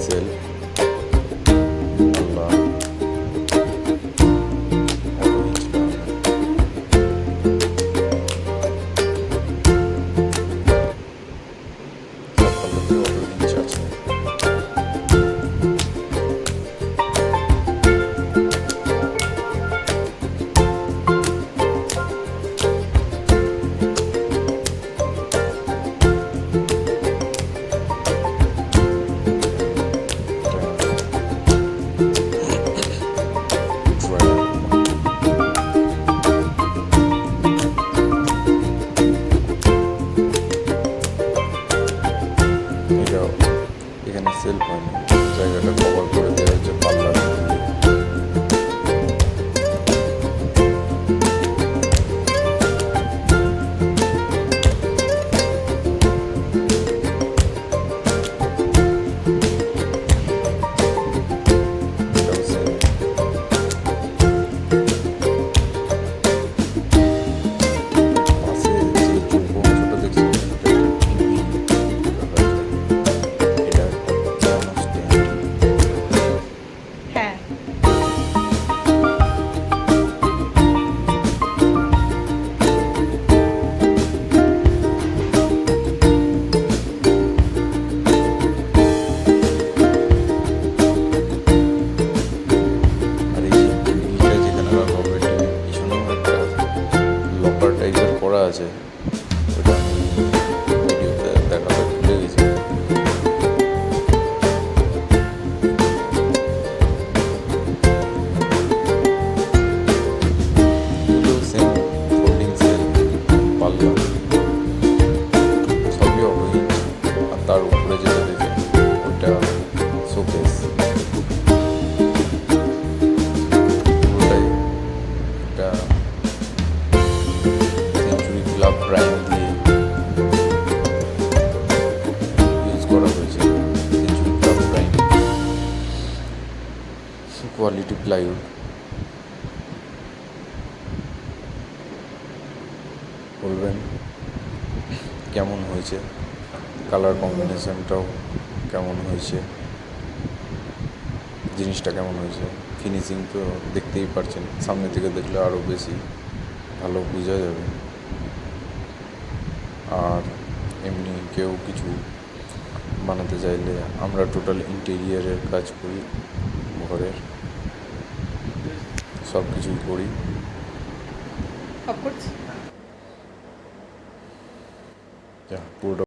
Sell আল্লাহ এটাও এখানে sell হয়নি, জায়গাটা কভার করে দেওয়া হচ্ছে পাল্লা দিয়ে। এটাও সেল। পাশে যে চৌকোটা দেখছি হ্যাঁ, আর এই যে টিভিটা যেখানে রাখা হবে, টিভির পিছনেও একটা লকার টাইপের করা আছে, ওটা আমি ভিডিওতে দেখাতে ভুলে গেছি। এগুলো সেম ফোল্ডিং সেল, পাল্লা সবই অটোইঞ্চ। আর তার উপরে যেটা দেখে ওটা শোকেস, পুরোটাই এটা সেঞ্চুরি ক্লাব প্রাইম দিয়ে ইউজ করা হয়েছে। Century club prime quality plywood. বলবেন কেমন হয়েছে, কালার কম্বিনেশনটাও কেমন হয়েছে, জিনিসটা কেমন হয়েছে। ফিনিশিং তো দেখতেই পারছেন, সামনে থেকে দেখলে আরও বেশি ভালো বোঝা যাবে। আর এমনি কেউ কিছু বানাতে চাইলে আমরা টোটাল ইন্টেরিয়ারের কাজ করি, ঘরের সব কিছুই করি। অফকোর্স। পুরোটা